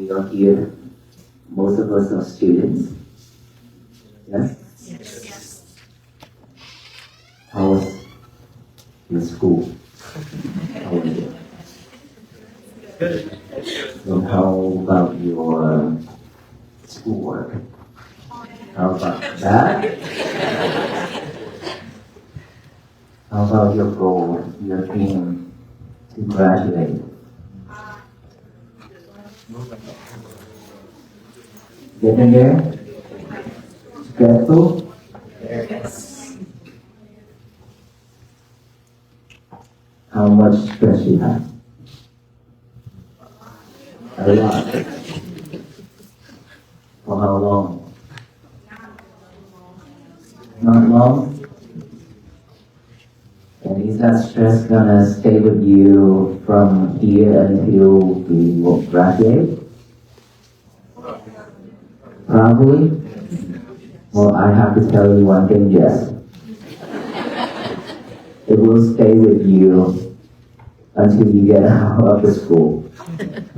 we are here, most of us are students. Yes? Yes. How was your school? How was it? Good. So how about your schoolwork? How about that? How about your goal, your dream to graduate? Getting there? Stressful? Yes. How much stress you have? A lot. For how long? Not long? And is that stress gonna stay with you from here until you will graduate? Probably. Well, I have to tell you one thing, yes. It will stay with you until you get out of the school.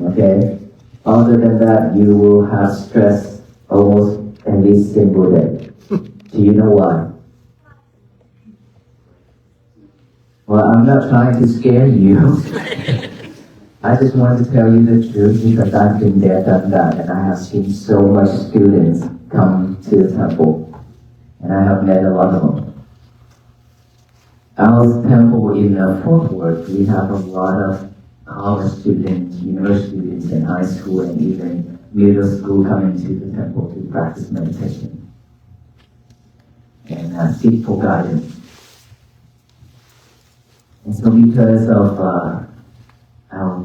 Okay? Other than that, you will have stress almost every single day. Do you know why? Well, I'm not trying to scare you. I just want to tell you the truth because I've been there, done that, and I have seen so much students come to the temple, and I have met a lot of them. Our temple in Fort Worth, we have a lot of college students, university students, and high school, and even middle school coming to the temple to practice meditation and seek for guidance. And so because of our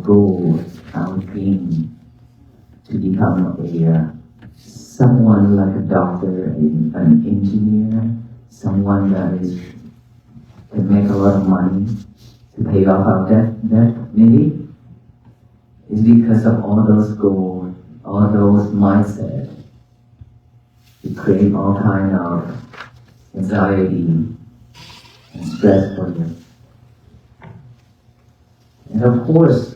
goal, our dream to become someone like a doctor, an engineer, someone that can make a lot of money to pay off our debt maybe, is because of all those goals, all those mindsets. It create all kind of anxiety and stress for you. And of course,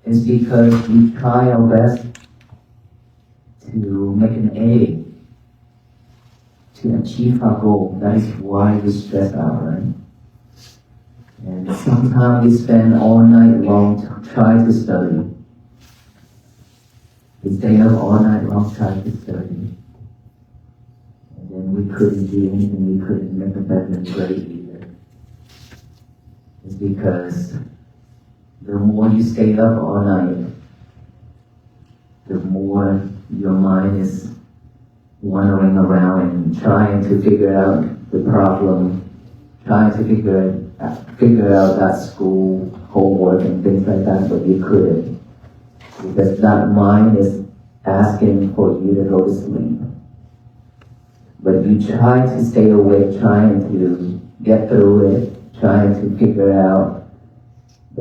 it's because we try our best to make an A, to achieve our goal. That is why we stress out, right? And sometimes we spend all night long to try to study. We stay up all night long trying to study. And then we couldn't do anything, we couldn't make a better grade either. It's because the more you stay up all night, the more your mind is wandering around and trying to figure out the problem, trying to figure out that school homework and things like that, but you couldn't. Because that mind is asking for you to go to sleep. But you try to stay awake, trying to get through it, trying to figure out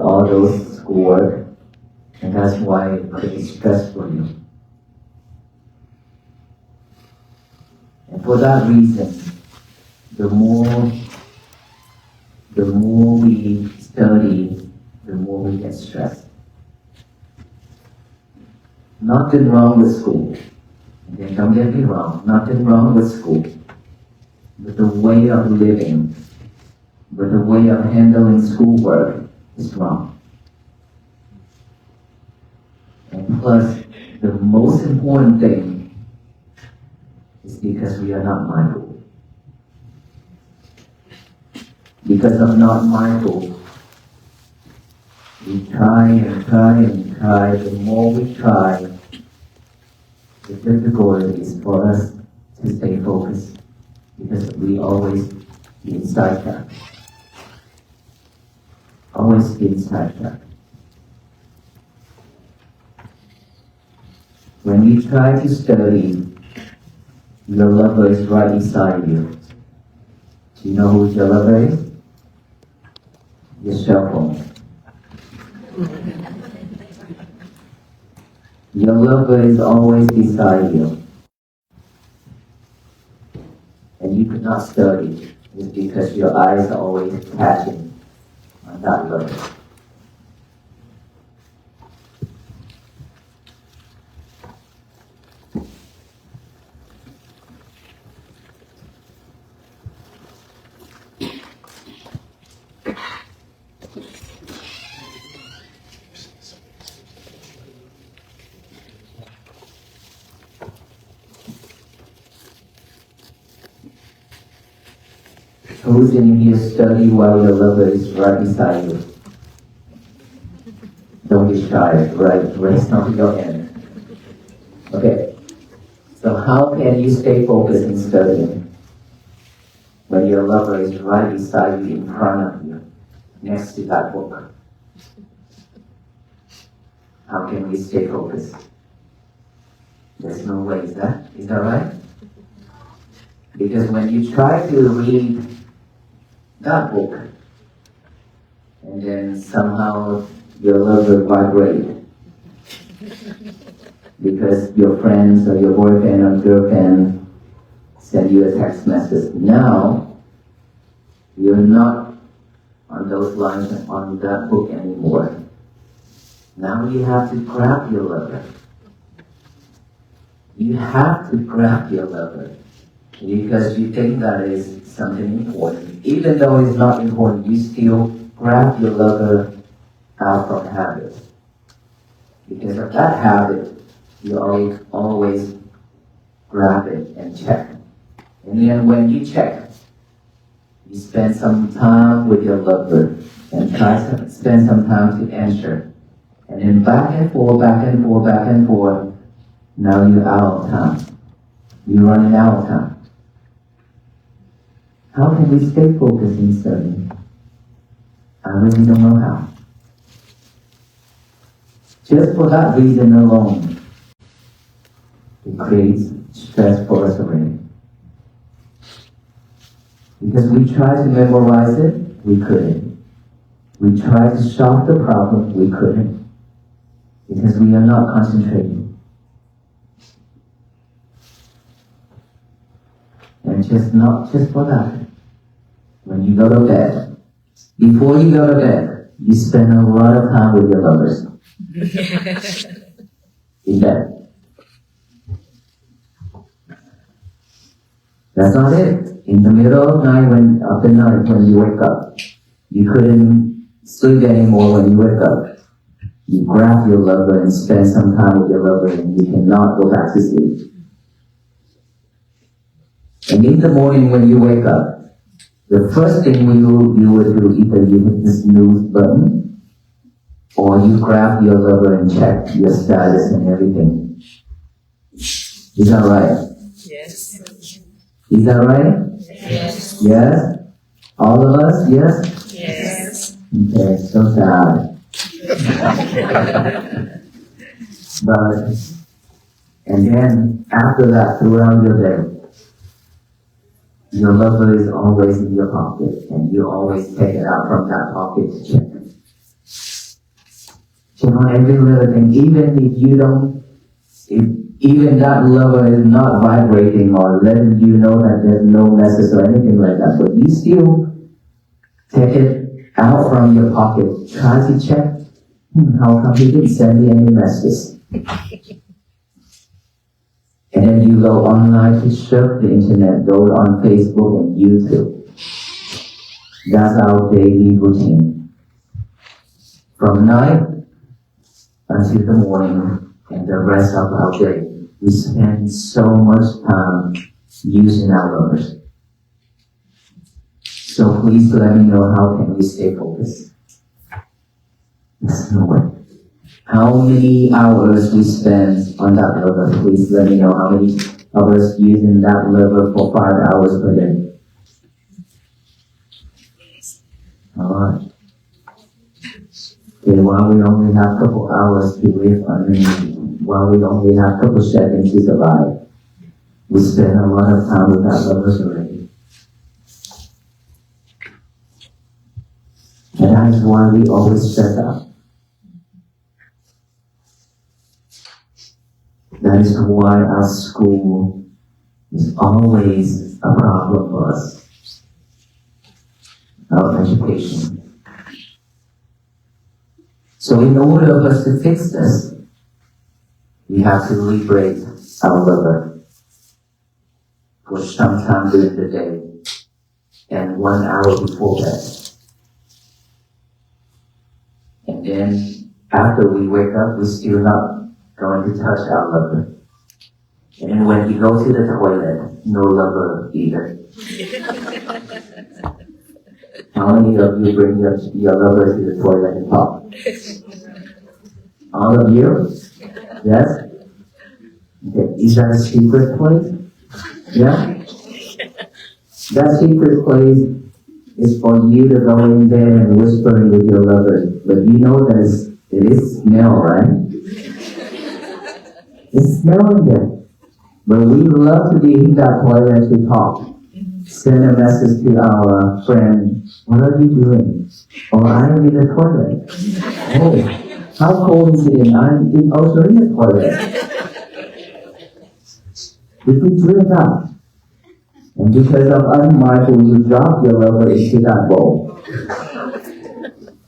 all those schoolwork, and that's why it creates stress for you. And for that reason, the more we study, the more we get stressed. Nothing wrong with school. Okay, don't get me wrong, nothing wrong with school. But the way of living, but the way of handling schoolwork is wrong. And plus, the most important thing is because we are not mindful. Because of not mindful, we try and try and try. The more we try, the difficult is for us to stay focused. Because we always get sidetracked. Always get sidetracked. When you try to study, your lover is right beside you. Do you know who your lover is? Your cell phone. Your lover is always beside you. And you could not study. It's because your eyes are always catching on that lover. Who's in here study while your lover is right beside you? Don't be shy, right? Raise not your hand. Okay. So how can you stay focused in studying when your lover is right beside you, in front of you, next to that book? How can we stay focused? There's no way, is that right? Because when you try to read that book, and then somehow your lover vibrates, because your friends or your boyfriend or girlfriend send you a text message. Now, you're not on those lines on that book anymore. Now you have to grab your lover. You have to grab your lover because you think that is something important. Even though it's not important, you still grab your lover out from habit. Because of that habit, you always grab it and check. And then when you check, you spend some time with your lover and try to spend some time to answer. And then back and forth, back and forth, back and forth. Now you're out of time. You're running out of time. How can we stay focused in studying? I really don't know how. Just for that reason alone, it creates stress for us already. Because we tried to memorize it, we couldn't. We tried to solve the problem, we couldn't. Because we are not concentrating. And not just for that. When you go to bed, before you go to bed, you spend a lot of time with your lovers. In bed. That's not it. In the middle of the night when you wake up, you couldn't sleep anymore when you wake up. You grab your lover and spend some time with your lover and you cannot go back to sleep. And in the morning when you wake up, the first thing you would do, either you hit the snooze button or you grab your lover and check your status and everything. Is that right? Yes. Is that right? Yes. Yes? All of us? Yes? Yes. Okay, so sad. And then after that, throughout your day, your lover is always in your pocket, and you always take it out from that pocket to check. Check on every little thing, even if even that lover is not vibrating or letting you know that there's no message or anything like that, but you still take it out from your pocket, try to check, how come he didn't send me any messages? And then you go online to surf the internet, go on Facebook and YouTube. That's our daily routine. From night until the morning and the rest of our day, we spend so much time using our lovers. So please let me know how can we stay focused. There's no way. How many hours we spend on that level? Please let me know how many hours using that level for 5 hours per day. Alright. Okay, while we only have a couple hours to live, while we only have a couple seconds to survive, we spend a lot of time with that lovers already. And that is why we always stress out. That is why our school is always a problem for us. Our education. So in order for us to fix this, we have to liberate our lover for some time during the day and 1 hour before bed. And then after we wake up, we're still not going to touch our lover. And then when you go to the toilet, no lover either. How many of you bring your lover to the toilet and talk? All of you? Yes? Okay. Is that a secret place? Yeah? That secret place is for you to go in there and whisper with your lover. But you know that it is smell, right? It's smelling there. But we love to be in that toilet to talk. Send a message to our friend, what are you doing? Oh, I'm in the toilet. Oh, how cold is it? I'm also in the toilet. If we do that, and because of unmindful, you drop your lover into that bowl.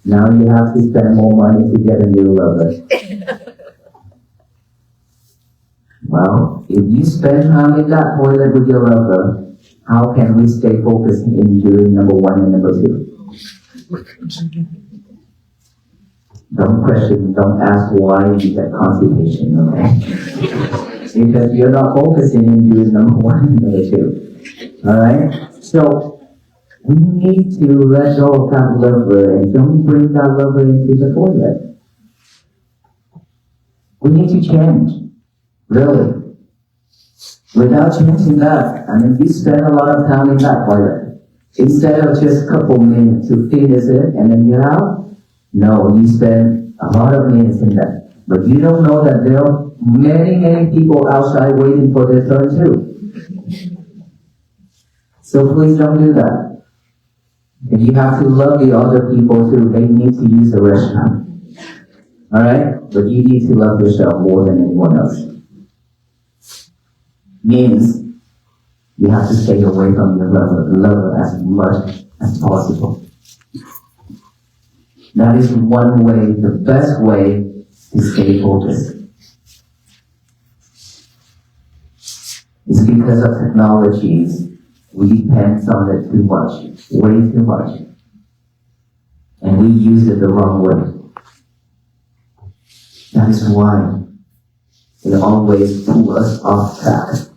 Now you have to spend more money to get a new lover. Well, if you spend time in that toilet with your lover, how can we stay focused in doing number 1 and number 2? Don't question, don't ask why you get constipation, okay? Because you're not focusing in doing number 1 and number 2. Alright? So, we need to let go of that lover and don't bring that lover into the toilet. We need to change. Really. Without changing that, you spend a lot of time in that toilet. Instead of just a couple minutes to finish it and then get out, no, you spend a lot of minutes in that. But you don't know that there are many, many people outside waiting for their turn too. So please don't do that. And you have to love the other people too. They need to use the restroom. Alright? But you need to love yourself more than anyone else. Means you have to stay away from your lover as much as possible. That is one way, the best way to stay focused. It's because of technologies, we depend on it too much, way too much. And we use it the wrong way. That is why it always pulls us off track.